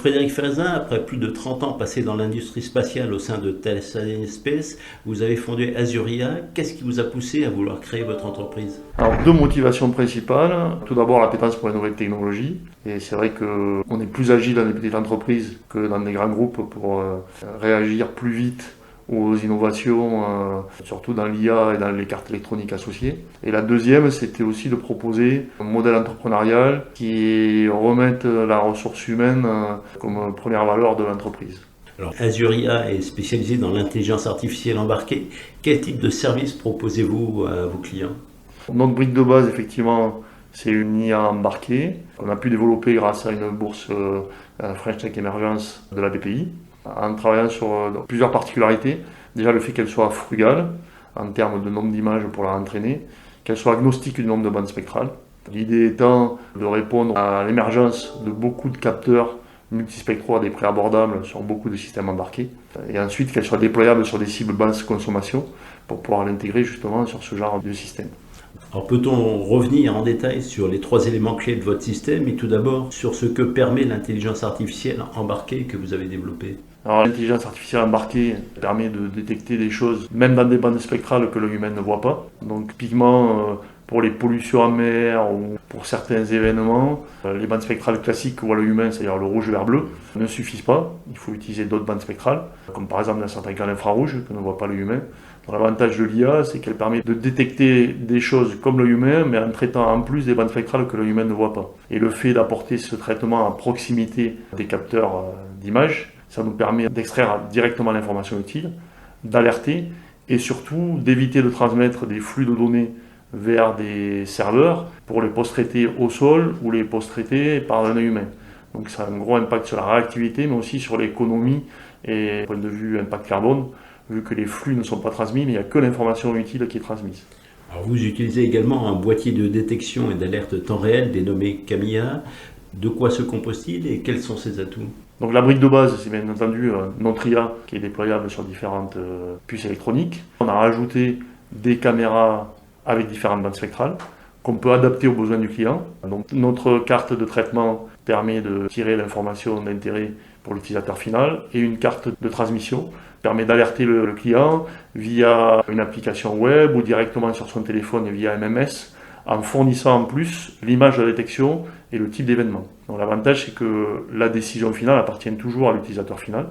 Frédéric Fazin, après plus de 30 ans passés dans l'industrie spatiale au sein de Thales Alenia Space, vous avez fondé Azuria. Qu'est-ce qui vous a poussé à vouloir créer votre entreprise? Alors, deux motivations principales. Tout d'abord, l'appétence pour les nouvelles technologies. Et c'est vrai qu'on est plus agile dans les petites entreprises que dans des grands groupes pour réagir plus vite aux innovations, surtout dans l'IA et dans les cartes électroniques associées. Et la deuxième, c'était aussi de proposer un modèle entrepreneurial qui remette la ressource humaine comme première valeur de l'entreprise. Alors, Azuria est spécialisé dans l'intelligence artificielle embarquée. Quel type de service proposez-vous à vos clients? Notre brique de base, effectivement, c'est une IA embarquée qu'on a pu développer grâce à une bourse French Tech Emergence de la BPI, en travaillant sur plusieurs particularités. Déjà, le fait qu'elle soit frugale en termes de nombre d'images pour la entraîner, qu'elle soit agnostique du nombre de bandes spectrales. L'idée étant de répondre à l'émergence de beaucoup de capteurs multispectraux à des prix abordables sur beaucoup de systèmes embarqués. Et ensuite, qu'elle soit déployable sur des cibles basse consommation pour pouvoir l'intégrer justement sur ce genre de système. Alors peut-on revenir en détail sur les 3 éléments clés de votre système et tout d'abord sur ce que permet l'intelligence artificielle embarquée que vous avez développée? Alors l'intelligence artificielle embarquée permet de détecter des choses, même dans des bandes spectrales que l'œil humain ne voit pas. Donc typiquement pour les pollutions en mer ou pour certains événements, les bandes spectrales classiques que voit l'œil humain, c'est-à-dire le rouge, vert, bleu, ne suffisent pas. Il faut utiliser d'autres bandes spectrales, comme par exemple un certain écran infrarouge que ne voit pas l'œil humain. L'avantage de l'IA, c'est qu'elle permet de détecter des choses comme l'œil humain, mais en traitant en plus des bandes spectrales que l'œil humain ne voit pas. Et le fait d'apporter ce traitement à proximité des capteurs d'images, ça nous permet d'extraire directement l'information utile, d'alerter et surtout d'éviter de transmettre des flux de données vers des serveurs pour les post-traiter au sol ou les post-traiter par un œil humain. Donc ça a un gros impact sur la réactivité, mais aussi sur l'économie et point de vue impact carbone, vu que les flux ne sont pas transmis, mais il n'y a que l'information utile qui est transmise. Alors vous utilisez également un boîtier de détection et d'alerte temps réel dénommé Camilla. De quoi se compose-t-il et quels sont ses atouts? Donc la brique de base, c'est bien entendu notre IA qui est déployable sur différentes puces électroniques. On a rajouté des caméras avec différentes bandes spectrales qu'on peut adapter aux besoins du client. Donc notre carte de traitement permet de tirer l'information d'intérêt pour l'utilisateur final et une carte de transmission permet d'alerter le client via une application web ou directement sur son téléphone via MMS en fournissant en plus l'image de la détection et le type d'événement. Donc l'avantage, c'est que la décision finale appartient toujours à l'utilisateur final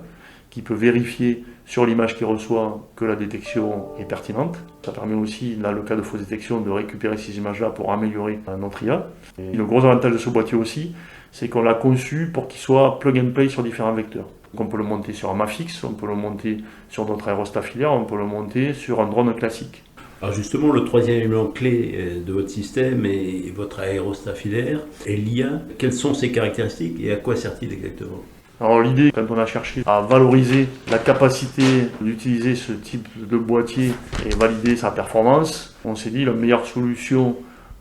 qui peut vérifier sur l'image qu'il reçoit que la détection est pertinente. Ça permet aussi, dans le cas de fausse détection, de récupérer ces images-là pour améliorer notre IA. Et le gros avantage de ce boîtier aussi, c'est qu'on l'a conçu pour qu'il soit plug and play sur différents vecteurs. Donc on peut le monter sur un Mafix, on peut le monter sur d'autres aérostats filaires, on peut le monter sur un drone classique. Alors justement, le 3e élément clé de votre système est votre aérostat filaire et l'IA. Quelles sont ses caractéristiques et à quoi sert-il exactement? Alors l'idée, quand on a cherché à valoriser la capacité d'utiliser ce type de boîtier et valider sa performance, on s'est dit la meilleure solution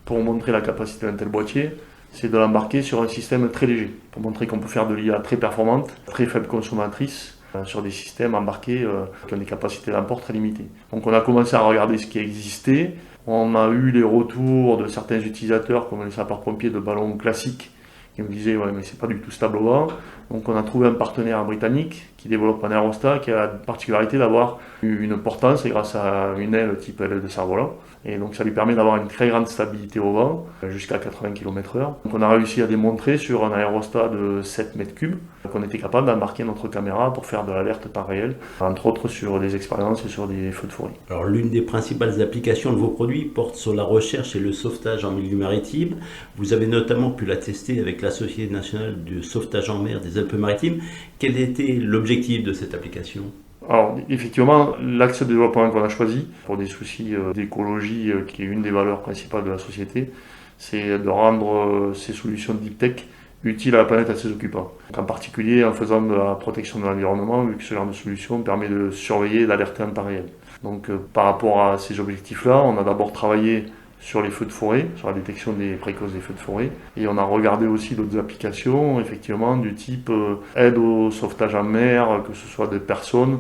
pour montrer la capacité d'un tel boîtier, c'est de l'embarquer sur un système très léger, pour montrer qu'on peut faire de l'IA très performante, très faible consommatrice, sur des systèmes embarqués qui ont des capacités d'import très limitées. Donc on a commencé à regarder ce qui existait, on a eu les retours de certains utilisateurs comme les sapeurs-pompiers de ballons classiques qui me disaient ouais mais c'est pas du tout stable au vent. Donc on a trouvé un partenaire britannique qui développe un aérostat qui a la particularité d'avoir une portance grâce à une aile type aile de cerf-volant. Et donc ça lui permet d'avoir une très grande stabilité au vent, jusqu'à 80 km/h. Donc on a réussi à démontrer sur un aérostat de 7 mètres cubes qu'on était capable d'embarquer notre caméra pour faire de l'alerte temps réel, entre autres sur des expériences sur des feux de forêt. Alors l'une des principales applications de vos produits porte sur la recherche et le sauvetage en milieu maritime. Vous avez notamment pu la tester avec la Société nationale du sauvetage en mer des Alpes-Maritimes. Quel était l'objectif de cette application? Alors effectivement, l'axe de développement qu'on a choisi pour des soucis d'écologie, qui est une des valeurs principales de la société, c'est de rendre ces solutions de deep tech utiles à la planète et à ses occupants. Donc, en particulier en faisant de la protection de l'environnement, vu que ce genre de solution permet de surveiller et d'alerter en temps réel. Donc par rapport à ces objectifs-là, on a d'abord travaillé sur les feux de forêt, sur la détection des précauses des feux de forêt. Et on a regardé aussi d'autres applications, effectivement, du type aide au sauvetage en mer, que ce soit de personnes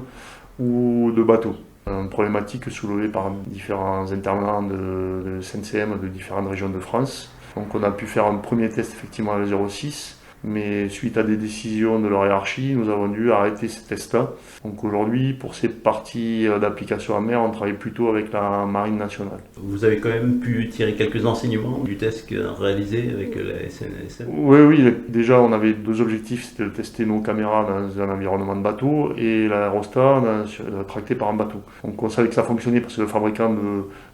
ou de bateaux. Une problématique soulevée par différents intervenants de SNCM de différentes régions de France. Donc on a pu faire un premier test effectivement à la 06 Mais suite à des décisions de leur hiérarchie, nous avons dû arrêter ces tests-là. Donc aujourd'hui, pour ces parties d'application en mer, on travaille plutôt avec la Marine nationale. Vous avez quand même pu tirer quelques enseignements du test réalisé avec la SNSM? Oui, déjà on avait deux objectifs, c'était de tester nos caméras dans un environnement de bateau et l'aérostat tracté par un bateau. Donc on savait que ça fonctionnait parce que le fabricant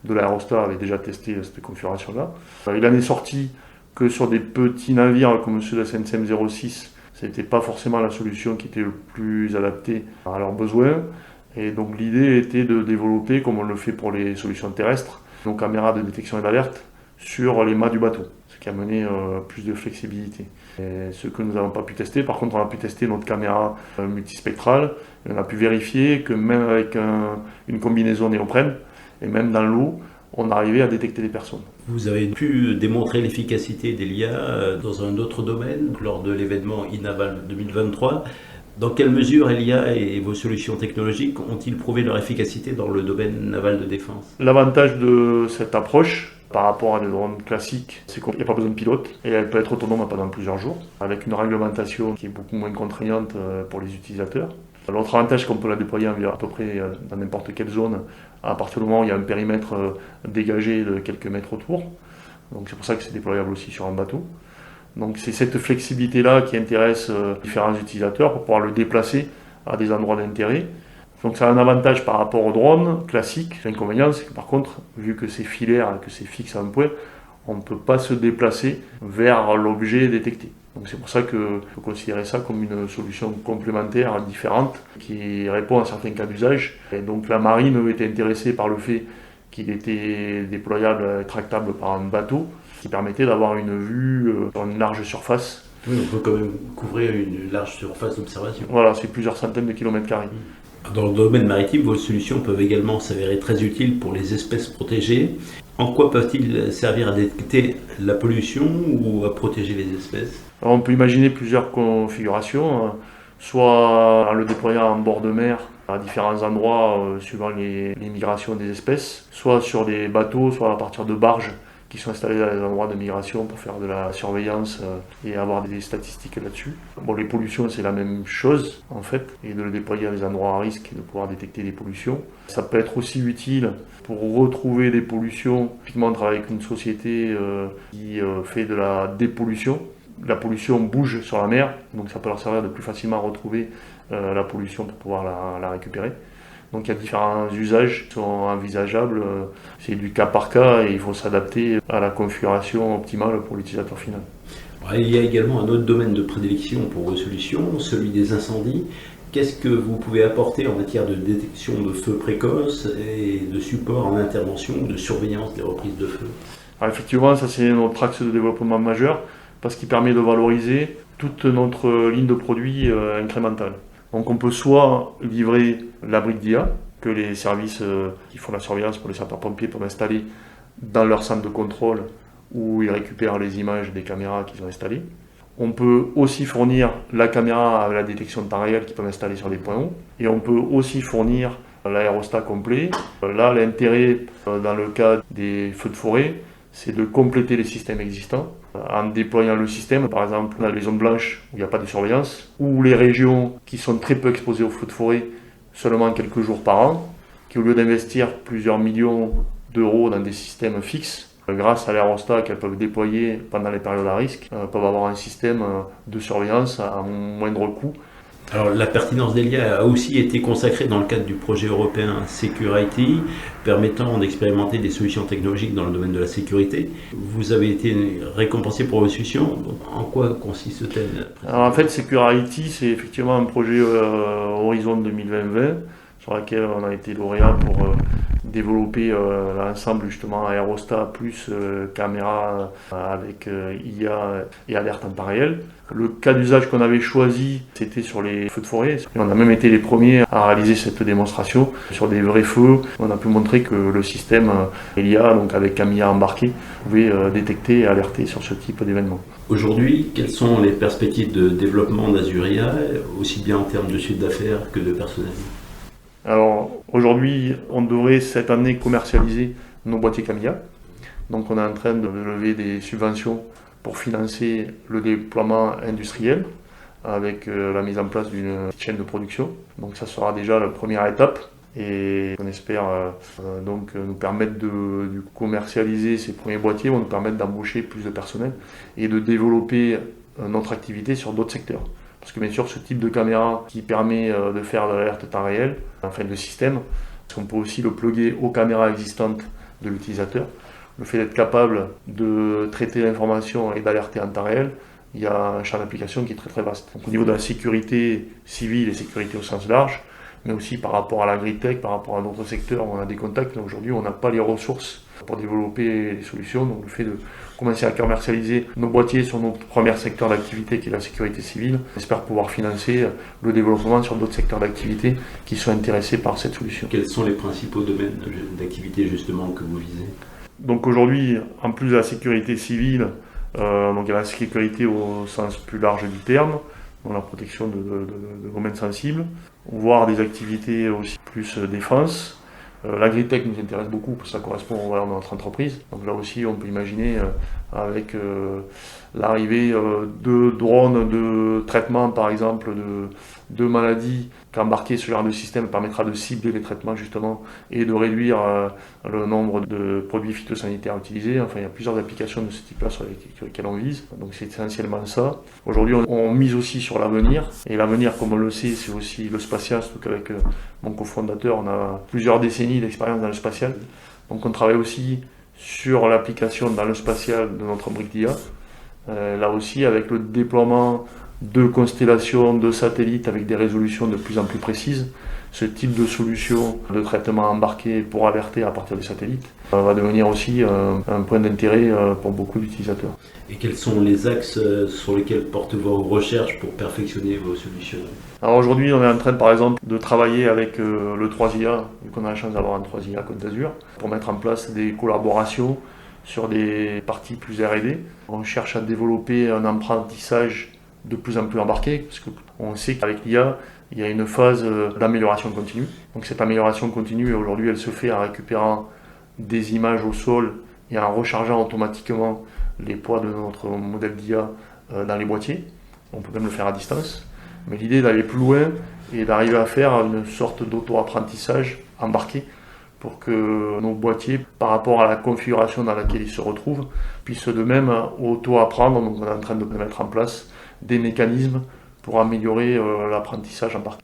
de l'aérostat avait déjà testé cette configuration-là. Il en est sorti que sur des petits navires comme ceux de la SNSM 06, ce n'était pas forcément la solution qui était le plus adaptée à leurs besoins. Et donc l'idée était de développer, comme on le fait pour les solutions terrestres, nos caméras de détection et d'alerte sur les mâts du bateau, ce qui a mené plus de flexibilité. Et ce que nous n'avons pas pu tester, par contre on a pu tester notre caméra multispectrale, et on a pu vérifier que même avec une combinaison néoprène, et même dans l'eau, on arrivait à détecter des personnes. Vous avez pu démontrer l'efficacité d'Elia dans un autre domaine lors de l'événement INAVAL 2023. Dans quelle mesure Elia et vos solutions technologiques ont-ils prouvé leur efficacité dans le domaine naval de défense? L'avantage de cette approche par rapport à des drones classiques, c'est qu'il n'y a pas besoin de pilote et elle peut être autonome pendant plusieurs jours, avec une réglementation qui est beaucoup moins contraignante pour les utilisateurs. L'autre avantage, c'est qu'on peut la déployer à peu près dans n'importe quelle zone, à partir du moment où il y a un périmètre dégagé de quelques mètres autour. Donc c'est pour ça que c'est déployable aussi sur un bateau. Donc c'est cette flexibilité-là qui intéresse différents utilisateurs pour pouvoir le déplacer à des endroits d'intérêt. Donc ça a un avantage par rapport au drone classique. L'inconvénient, c'est que par contre, vu que c'est filaire et que c'est fixe à un point, on ne peut pas se déplacer vers l'objet détecté. Donc c'est pour ça qu'il faut considérer ça comme une solution complémentaire, différente, qui répond à certains cas d'usage. Et donc la marine était intéressée par le fait qu'il était déployable et tractable par un bateau, qui permettait d'avoir une vue sur une large surface. Oui, on peut quand même couvrir une large surface d'observation. Voilà, c'est plusieurs centaines de kilomètres carrés. Dans le domaine maritime, vos solutions peuvent également s'avérer très utiles pour les espèces protégées. En quoi peuvent-ils servir à détecter la pollution ou à protéger les espèces? Alors on peut imaginer plusieurs configurations, soit en le déployant en bord de mer à différents endroits suivant les migrations des espèces, soit sur des bateaux, soit à partir de barges qui sont installés dans les endroits de migration pour faire de la surveillance et avoir des statistiques là-dessus. Bon, les pollutions, c'est la même chose en fait, et de le déployer à des endroits à risque et de pouvoir détecter des pollutions. Ça peut être aussi utile pour retrouver des pollutions. Typiquement, on travaille avec une société qui fait de la dépollution. La pollution bouge sur la mer, donc ça peut leur servir de plus facilement retrouver la pollution pour pouvoir la récupérer. Donc il y a différents usages qui sont envisageables, c'est du cas par cas et il faut s'adapter à la configuration optimale pour l'utilisateur final. Il y a également un autre domaine de prédilection pour vos solutions, celui des incendies. Qu'est-ce que vous pouvez apporter en matière de détection de feux précoces et de support en intervention ou de surveillance des reprises de feu? Alors effectivement, ça c'est notre axe de développement majeur parce qu'il permet de valoriser toute notre ligne de produits incrémentale. Donc on peut soit livrer l'abri d'IA, que les services qui font la surveillance pour les sapeurs-pompiers peuvent installer dans leur centre de contrôle où ils récupèrent les images des caméras qu'ils ont installées. On peut aussi fournir la caméra avec la détection de temps réel qu'ils peuvent installer sur les points hauts. Et on peut aussi fournir l'aérostat complet. Là, l'intérêt dans le cas des feux de forêt, c'est de compléter les systèmes existants en déployant le système, par exemple dans les zones blanches où il n'y a pas de surveillance, ou les régions qui sont très peu exposées aux feux de forêt seulement quelques jours par an, qui au lieu d'investir plusieurs millions d'euros dans des systèmes fixes, grâce à l'aérostat qu'elles peuvent déployer pendant les périodes à risque, peuvent avoir un système de surveillance à moindre coût. Alors la pertinence d'Elia a aussi été consacrée dans le cadre du projet européen Security, permettant d'expérimenter des solutions technologiques dans le domaine de la sécurité. Vous avez été récompensé pour vos solutions. En quoi consiste-t-elle? Alors en fait, Security, c'est effectivement un projet Horizon 2020 sur lequel on a été lauréat pour développer l'ensemble justement aérostat plus caméra avec IA et alerte en temps réel. Le cas d'usage qu'on avait choisi, c'était sur les feux de forêt. Et on a même été les premiers à réaliser cette démonstration sur des vrais feux. On a pu montrer que le système Elia, donc avec Camilla embarqué, pouvait détecter et alerter sur ce type d'événement. Aujourd'hui, quelles sont les perspectives de développement d'Azuria, aussi bien en termes de chiffre d'affaires que de personnel? Alors aujourd'hui, on devrait cette année commercialiser nos boîtiers Camilla. Donc on est en train de lever des subventions pour financer le déploiement industriel avec la mise en place d'une chaîne de production. Donc ça sera déjà la première étape et on espère donc nous permettre de commercialiser ces premiers boîtiers, vont nous permettre d'embaucher plus de personnel et de développer notre activité sur d'autres secteurs. Parce que bien sûr, ce type de caméra qui permet de faire de l'alerte temps réel, enfin de système, on peut aussi le plugger aux caméras existantes de l'utilisateur. Le fait d'être capable de traiter l'information et d'alerter en temps réel, il y a un champ d'application qui est très très vaste. Donc, au niveau de la sécurité civile et sécurité au sens large, mais aussi par rapport à l'agritech, par rapport à d'autres secteurs où on a des contacts. Aujourd'hui, on n'a pas les ressources pour développer les solutions. Donc le fait de commencer à commercialiser nos boîtiers sur notre premier secteur d'activité qui est la sécurité civile, on espère pouvoir financer le développement sur d'autres secteurs d'activité qui sont intéressés par cette solution. Quels sont les principaux domaines d'activité justement que vous visez ? Donc aujourd'hui, en plus de la sécurité civile, donc il y a la sécurité au sens plus large du terme, dans la protection de domaines sensibles, voire des activités aussi plus défense. L'agritech nous intéresse beaucoup parce que ça correspond aux valeurs de notre entreprise. Donc là aussi, on peut imaginer avec l'arrivée de drones de traitement, par exemple, de maladies, qu'embarquer ce genre de système permettra de cibler les traitements justement et de réduire le nombre de produits phytosanitaires utilisés. Enfin, il y a plusieurs applications de ce type-là sur lesquelles on vise. Donc c'est essentiellement ça. Aujourd'hui, on mise aussi sur l'avenir. Et l'avenir, comme on le sait, c'est aussi le spatial. Surtout qu'avec mon cofondateur, on a plusieurs décennies d'expérience dans le spatial. Donc on travaille aussi sur l'application dans le spatial de notre brique d'IA. Là aussi, avec le déploiement de constellations, de satellites avec des résolutions de plus en plus précises, ce type de solution de traitement embarqué pour alerter à partir des satellites va devenir aussi un point d'intérêt pour beaucoup d'utilisateurs. Et quels sont les axes sur lesquels portent vos recherches pour perfectionner vos solutions ? Alors aujourd'hui, on est en train par exemple de travailler avec le 3IA, vu qu'on a la chance d'avoir un 3IA Côte d'Azur, pour mettre en place des collaborations sur des parties plus R&D. On cherche à développer un apprentissage de plus en plus embarqué, parce qu'on sait qu'avec l'IA, il y a une phase d'amélioration continue. Donc cette amélioration continue, aujourd'hui, elle se fait en récupérant des images au sol et en rechargeant automatiquement les poids de notre modèle d'IA dans les boîtiers. On peut même le faire à distance. Mais l'idée est d'aller plus loin et d'arriver à faire une sorte d'auto-apprentissage embarqué pour que nos boîtiers, par rapport à la configuration dans laquelle ils se retrouvent, puissent de même auto-apprendre. Donc on est en train de mettre en place des mécanismes pour améliorer l'apprentissage embarqué.